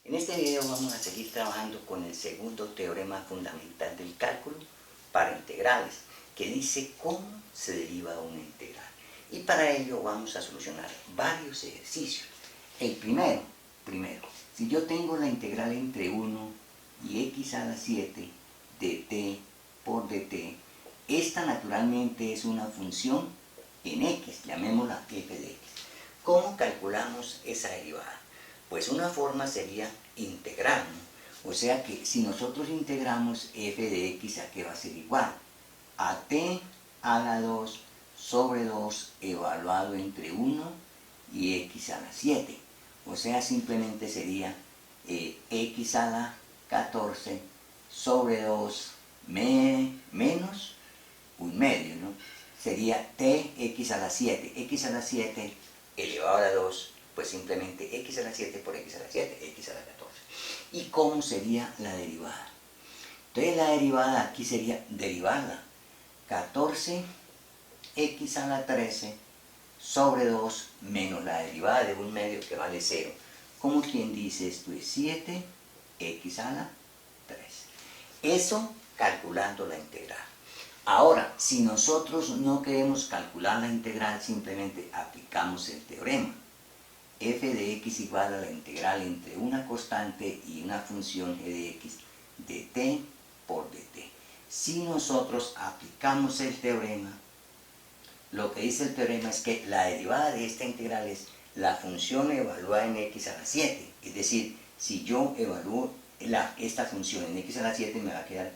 En este video vamos a seguir trabajando con el segundo teorema fundamental del cálculo para integrales, que dice cómo se deriva una integral. Y para ello vamos a solucionar varios ejercicios. El primero, si yo tengo la integral entre 1 y x a la 7 de t por dt, esta naturalmente es una función en x, llamémosla f de x. ¿Cómo calculamos esa derivada? Pues una forma sería integrar, ¿no? O sea que si nosotros integramos f de x, ¿a qué va a ser igual? A t a la 2 sobre 2 evaluado entre 1 y x a la 7. O sea, simplemente sería x a la 14 sobre 2 menos un medio, ¿no? Sería t x a la 7. X a la 7 elevado a la 2, pues simplemente x a la 7 por x a la 7, x a la 14. ¿Y cómo sería la derivada? Entonces la derivada aquí sería derivarla. 14 x a la 13 sobre 2 menos la derivada de un medio que vale 0. Como quien dice, esto es 7 x a la 13. Eso calculando la integral. Ahora, si nosotros no queremos calcular la integral, simplemente aplicamos el teorema. F de x igual a la integral entre una constante y una función g de x de t por dt. Si nosotros aplicamos el teorema, lo que dice el teorema es que la derivada de esta integral es la función evaluada en x a la 7. Es decir, si yo evalúo esta función en x a la 7, me va a quedar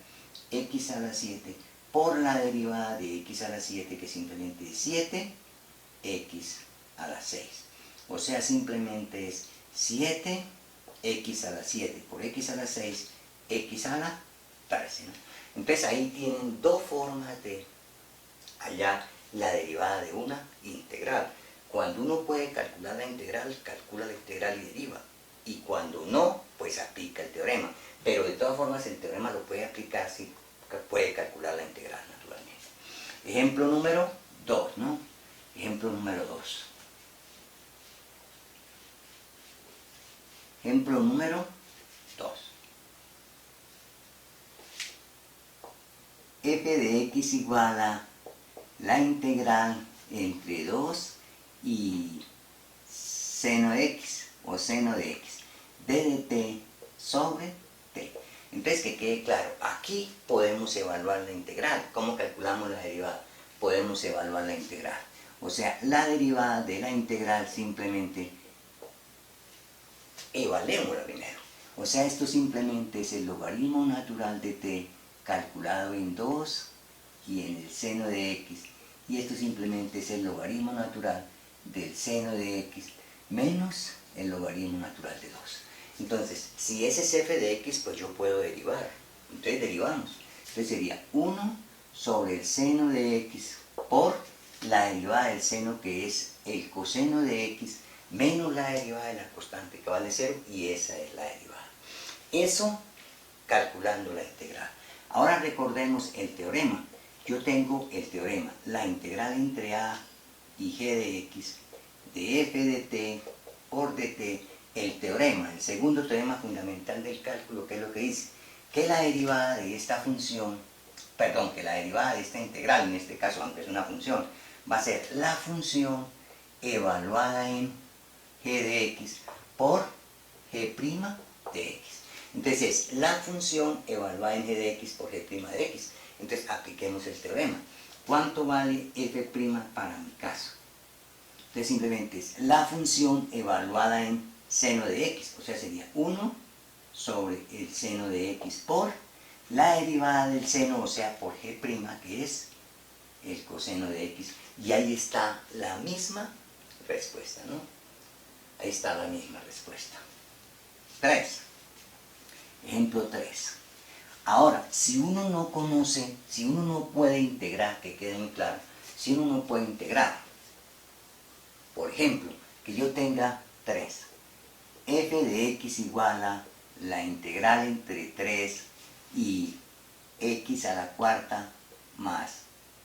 x a la 7 por la derivada de x a la 7, que simplemente es 7x a la 6. O sea, simplemente es 7x a la 7 por x a la 6, x a la 13, ¿no? Entonces ahí tienen dos formas de hallar la derivada de una integral. Cuando uno puede calcular la integral, calcula la integral y deriva. Y cuando no, pues aplica el teorema. Pero de todas formas el teorema lo puede aplicar si puede calcular la integral, naturalmente. Ejemplo número 2, ¿no? Ejemplo número 2. Ejemplo número 2. F de x igual a la integral entre 2 y seno de x o seno de x de dt sobre t. Entonces, que quede claro, aquí podemos evaluar la integral. ¿Cómo calculamos la derivada? Podemos evaluar la integral. O sea, la derivada de la integral simplemente evaluémosla primero. O sea, esto simplemente es el logaritmo natural de t calculado en 2 y en el seno de x. Y esto simplemente es el logaritmo natural del seno de x menos el logaritmo natural de 2. Entonces, si ese es f de x, pues yo puedo derivar. Entonces derivamos. Entonces sería 1 sobre el seno de x por la derivada del seno, que es el coseno de x, menos la derivada de la constante, que vale 0, y esa es la derivada. Eso calculando la integral. Ahora recordemos el teorema. Yo tengo el teorema, la integral entre a y g de x de f de t por dt. El teorema, el segundo teorema fundamental del cálculo, ¿qué es lo que dice? Que la derivada de esta función, que la derivada de esta integral, en este caso, aunque es una función, va a ser la función evaluada en g de x por g' de x. Entonces, la función evaluada en g de x por g' de x. Entonces, apliquemos el teorema. ¿Cuánto vale f' para mi caso? Entonces, simplemente es la función evaluada en seno de x, o sea, sería 1 sobre el seno de x por la derivada del seno, o sea, por g', que es el coseno de x. Y ahí está la misma respuesta, ¿no? Ahí está la misma respuesta. 3. Ejemplo 3. Ahora, si uno no conoce, si uno no puede integrar, que quede muy claro, si uno no puede integrar, por ejemplo, que yo tenga 3, f de x igual a la integral entre 3 y x a la cuarta más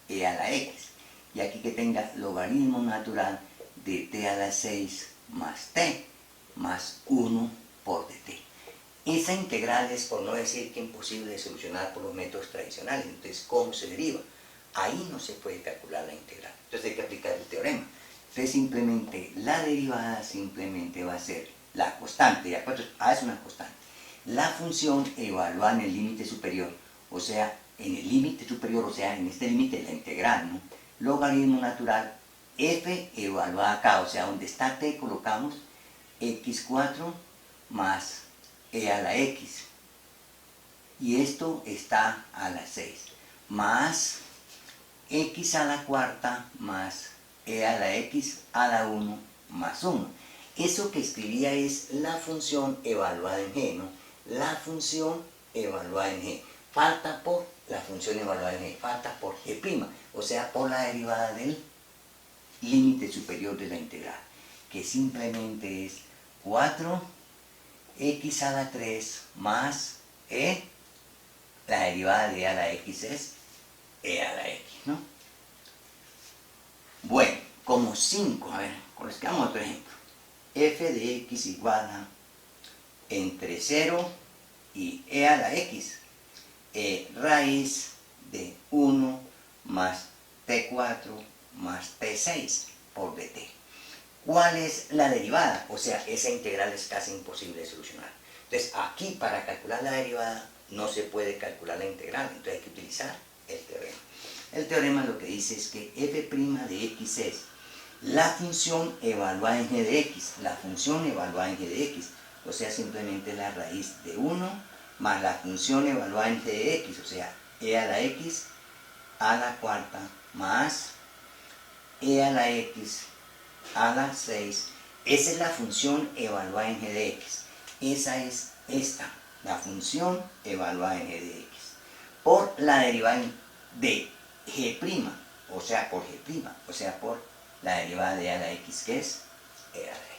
e a la x. Y aquí que tenga logaritmo natural de t a la 6 más t más 1 por dt. Esa integral es, por no decir que imposible de solucionar por los métodos tradicionales. Entonces, ¿cómo se deriva? Ahí no se puede calcular la integral. Entonces hay que aplicar el teorema. Entonces simplemente la derivada simplemente va a ser la constante, ¿de acuerdo? A es una constante. La función evaluada en el límite superior, o sea, en el límite superior, o sea, en este límite la integral, ¿no? Logaritmo natural, f evaluada acá, o sea, donde está t colocamos x4 más e a la x. Y esto está a la 6. Más x a la cuarta más e a la x a la 1 más 1. Eso que escribía es la función evaluada en g, ¿no? La función evaluada en g. Falta por la función evaluada en g, falta por g', o sea, por la derivada del límite superior de la integral, que simplemente es 4x a la 3 más e, la derivada de a la x es e a la x, ¿no? Bueno, como 5, a ver, conozcamos otro ejemplo. F de x igual a entre 0 y e a la x, raíz de 1 más t4 más t6 por dt. ¿Cuál es la derivada? O sea, esa integral es casi imposible de solucionar. Entonces, aquí para calcular la derivada no se puede calcular la integral, entonces hay que utilizar el teorema. El teorema lo que dice es que f' de x es la función evaluada en g de x, la función evaluada en g de x, o sea, simplemente la raíz de 1 más la función evaluada en g de x, o sea, e a la x a la cuarta más e a la x a la 6. Esa es la función evaluada en g de x. Esa es esta, la función evaluada en g de x. Por la derivada de g', o sea, por g', o sea, por la derivada de a la x, que es e a la x.